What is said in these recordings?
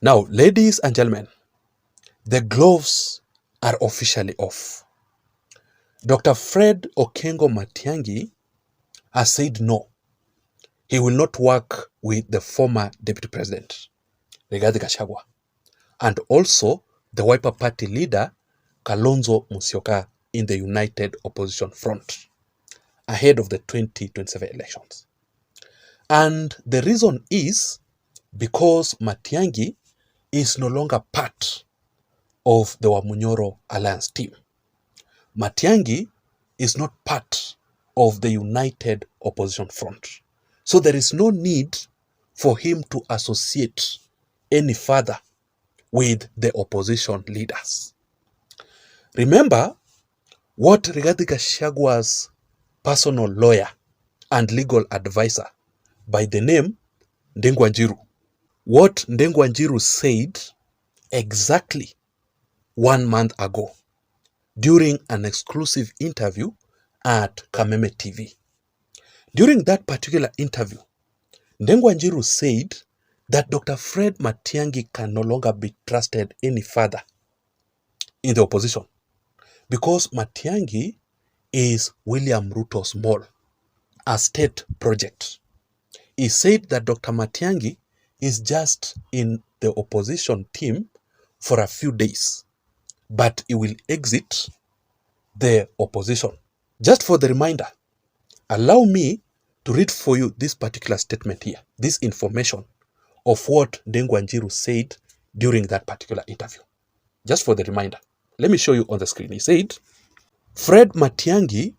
Now, ladies and gentlemen, the gloves are officially off. Dr. Fred Okengo Matiang'i has said no. He will not work with the former deputy president, Rigathi Gachagua, and also the Wiper Party leader, Kalonzo Musyoka, in the United Opposition Front ahead of the 2027 elections. And the reason is because Matiang'i is no longer part of the Wamunyoro Alliance team. Matiang'i is not part of the United Opposition Front. So there is no need for him to associate any further with the opposition leaders. Remember what Rigathi Gachagua's personal lawyer and legal advisor by the name Ndengwa Njiru, what Ndengwa Njiru said exactly 1 month ago during an exclusive interview at Kameme TV. During that particular interview, Ndengwa Njiru said that Dr. Fred Matiang'i can no longer be trusted any further in the opposition because Matiang'i is William Ruto's mole, a state project. He said that Dr. Matiang'i is just in the opposition team for a few days, but he will exit the opposition. Just for the reminder, allow me to read for you this particular statement here, this information of what Ndengwa Njiru said during that particular interview. Just for the reminder, let me show you on the screen. He said, Fred Matiang'i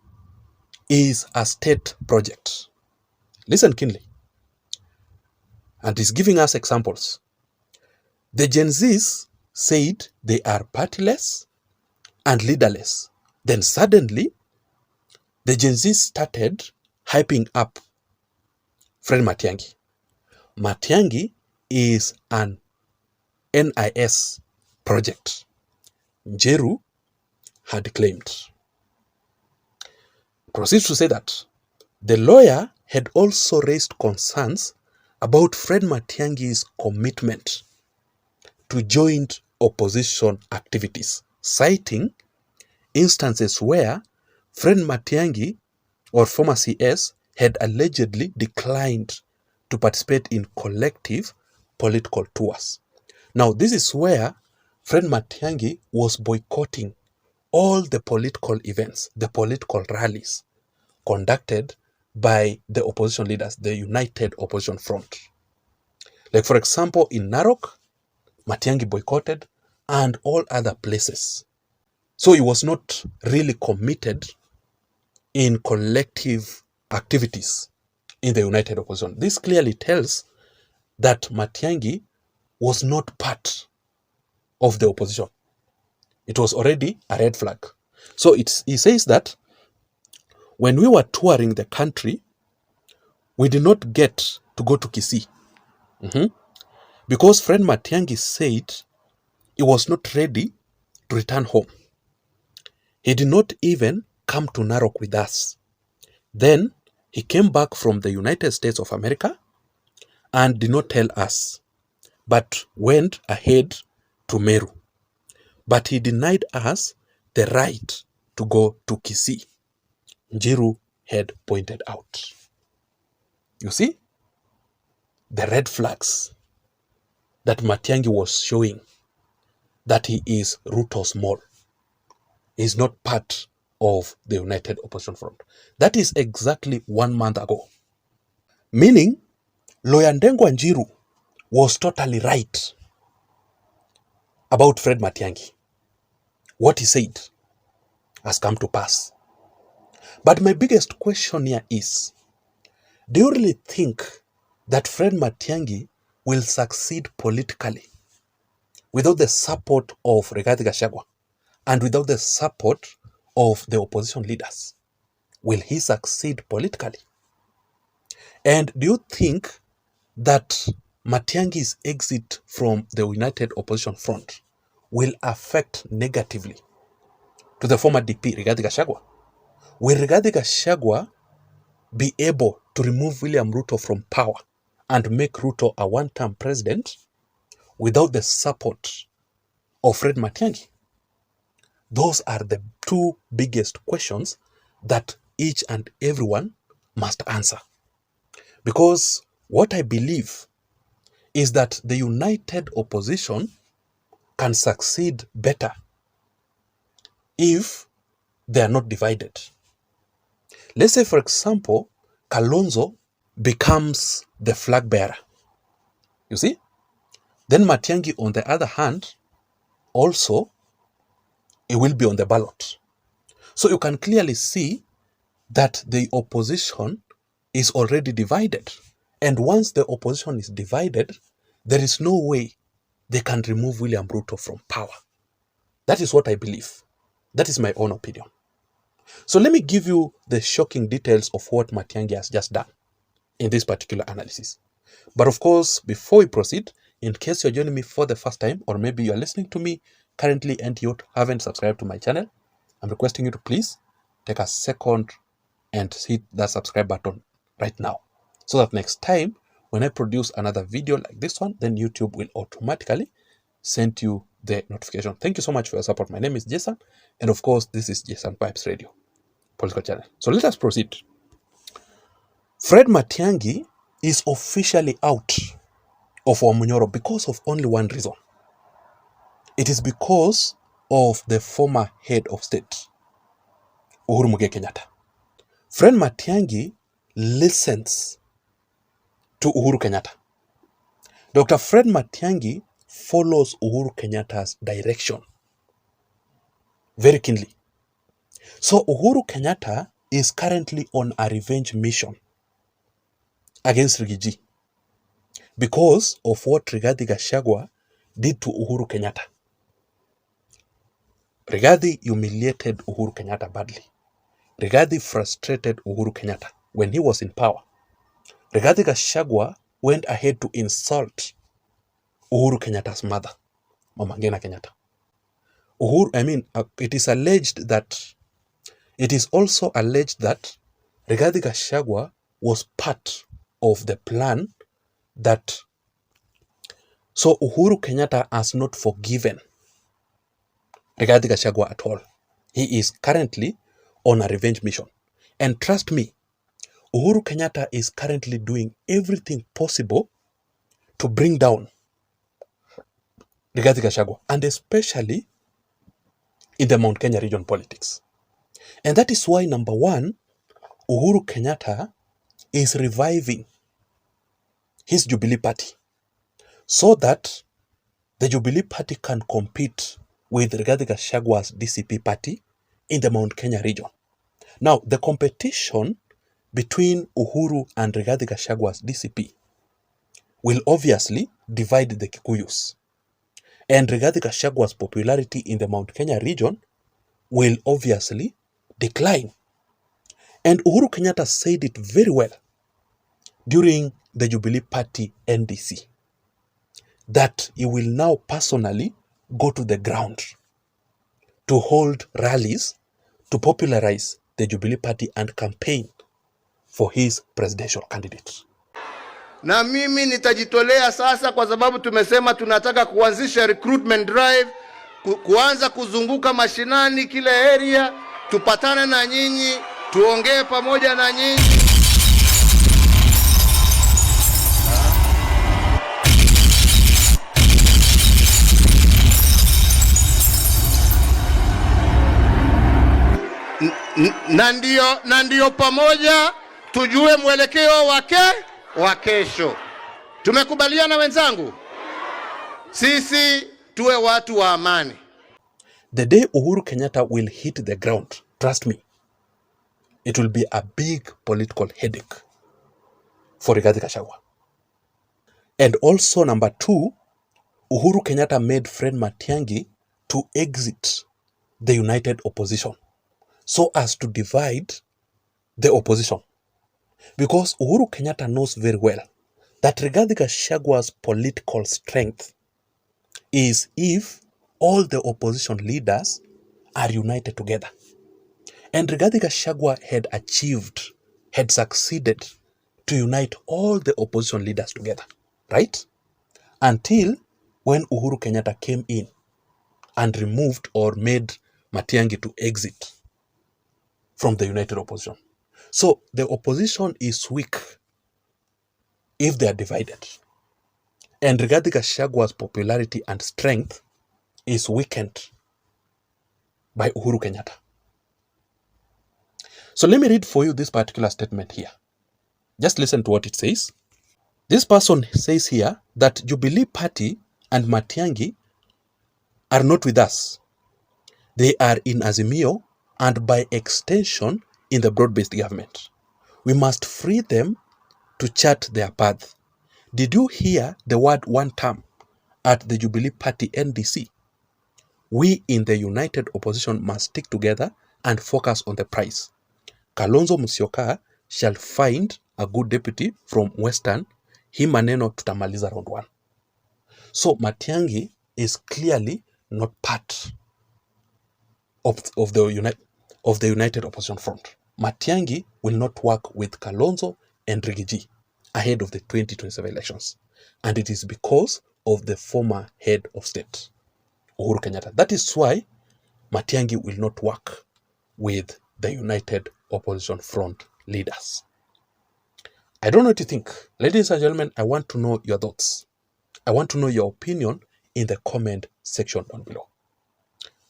is a state project. Listen keenly. And he's giving us examples. The Gen Zs said they are partyless and leaderless. Then suddenly, the Gen Zs started hyping up Fred Matiang'i. Matiang'i is an NIS project, Njeru had claimed. Proceeds to say that the lawyer had also raised concerns about Fred Matiang'i's commitment to joint opposition activities, citing instances where Fred Matiang'i or former CS had allegedly declined to participate in collective political tours. Now, this is where Fred Matiang'i was boycotting all the political events, the political rallies conducted by the opposition leaders, the United Opposition Front. Like, for example, in Narok, Matiang'i boycotted, and all other places. So he was not really committed in collective activities in the United Opposition. This clearly tells that Matiang'i was not part of the opposition. It was already a red flag. So he says that when we were touring the country, we did not get to go to Kisii. Because Fred Matiang'i said he was not ready to return home. He did not even come to Narok with us. Then he came back from the United States of America and did not tell us, but went ahead to Meru. But he denied us the right to go to Kisii, Njiru had pointed out. You see, the red flags that Matiang'i was showing that he is Ruto's mole. He is not part of the United Opposition Front. That is exactly 1 month ago. Meaning, lawyer Ndengwa Njiru was totally right about Fred Matiang'i. What he said has come to pass. But my biggest question here is, do you really think that Fred Matiang'i will succeed politically without the support of Rigathi Gachagua and without the support of the opposition leaders? Will he succeed politically? And do you think that Matiang'i's exit from the United Opposition Front will affect negatively to the former DP, Rigathi Gachagua? Will Rigathi Gachagua be able to remove William Ruto from power and make Ruto a one-term president? without the support of Fred Matiang'i? Those are the two biggest questions that each and everyone must answer. Because what I believe is that the united opposition can succeed better if they are not divided. Let's say, for example, Kalonzo becomes the flag bearer. You see? Then Matiang'i, on the other hand, also, it will be on the ballot. So you can clearly see that the opposition is already divided. And once the opposition is divided, there is no way they can remove William Ruto from power. That is what I believe. That is my own opinion. So let me give you the shocking details of what Matiang'i has just done in this particular analysis. But of course, before we proceed, in case you're joining me for the first time, or maybe you're listening to me currently and you haven't subscribed to my channel, I'm requesting you to please take a second and hit that subscribe button right now, so that next time when I produce another video like this one, then YouTube will automatically send you the notification. Thank you so much for your support. My name is Jason, and of course, this is Jason Pipes Radio, political channel. So let us proceed. Fred Matiang'i is officially out of Wamunyoro because of only one reason. It is because of the former head of state, Uhuru Kenyatta. Fred Matiang'i listens to Uhuru Kenyatta. Dr. Fred Matiang'i follows Uhuru Kenyatta's direction very keenly. So Uhuru Kenyatta is currently on a revenge mission against Rigathi because of what Rigathi Gachagua did to Uhuru Kenyatta. Rigathi humiliated Uhuru Kenyatta badly. Rigathi frustrated Uhuru Kenyatta when he was in power. Rigathi Gachagua went ahead to insult Uhuru Kenyatta's mother, Mama Ngina Kenyatta. It is also alleged that Rigathi Gachagua was part of the plan that, so Uhuru Kenyatta has not forgiven Rigathi Gachagua at all. He is currently on a revenge mission. And trust me, Uhuru Kenyatta is currently doing everything possible to bring down Rigathi Gachagua, and especially in the Mount Kenya region politics. And that is why, number one, Uhuru Kenyatta is reviving his Jubilee Party so that the Jubilee Party can compete with Rigathi Gachagua's DCP party in the Mount Kenya region. Now, the competition between Uhuru and Rigathi Gachagua's DCP will obviously divide the Kikuyus. And Rigathi Gachagua's popularity in the Mount Kenya region will obviously decline. And Uhuru Kenyatta said it very well during the Jubilee Party NDC that he will now personally go to the ground to hold rallies to popularize the Jubilee Party and campaign for his presidential candidate. Na mimi nitajitolea sasa, kwa sababu tumesema tunataka kuanzisha recruitment drive, kuanza kuzunguka mashinani kila area, tupatane na nyinyi, tuongee pamoja na nyinyi. Na ndio pamoja tujue mwelekeo wa kesho. Tumekubaliana wenzangu? Sisi tuwe watu wa amani. The day Uhuru Kenyatta will hit the ground, trust me, it will be a big political headache for Rigathi Gachagua. And also, number two, Uhuru Kenyatta made Fred Matiang'i to exit the united opposition so as to divide the opposition. Because Uhuru Kenyatta knows very well that Rigathi Gachagua's political strength is if all the opposition leaders are united together. And Rigathi Gachagua had succeeded to unite all the opposition leaders together, right? Until when Uhuru Kenyatta came in and removed or made Matiangi to exit from the united opposition. So the opposition is weak if they are divided. And Rigathi Gachagwa's popularity and strength is weakened by Uhuru Kenyatta. So let me read for you this particular statement here. Just listen to what it says. This person says here that Jubilee Party and Matiangi are not with us. They are in Azimio and by extension in the broad-based government. We must free them to chart their path. Did you hear the word one term at the Jubilee Party NDC? We in the united opposition must stick together and focus on the prize. Kalonzo Musyoka shall find a good deputy from Western. Hii maneno tutamaliza round 1. So Matiangi is clearly not part of the united opposition front. Matiangi will not work with Kalonzo and Rigiji ahead of the 2027 elections. And it is because of the former head of state, Uhuru Kenyatta. That is why Matiangi will not work with the united opposition front leaders. I don't know what you think. Ladies and gentlemen, I want to know your thoughts. I want to know your opinion in the comment section down below.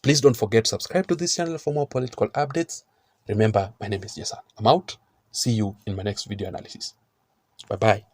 Please don't forget to subscribe to this channel for more political updates. Remember, my name is Jason. I'm out. See you in my next video analysis. Bye-bye.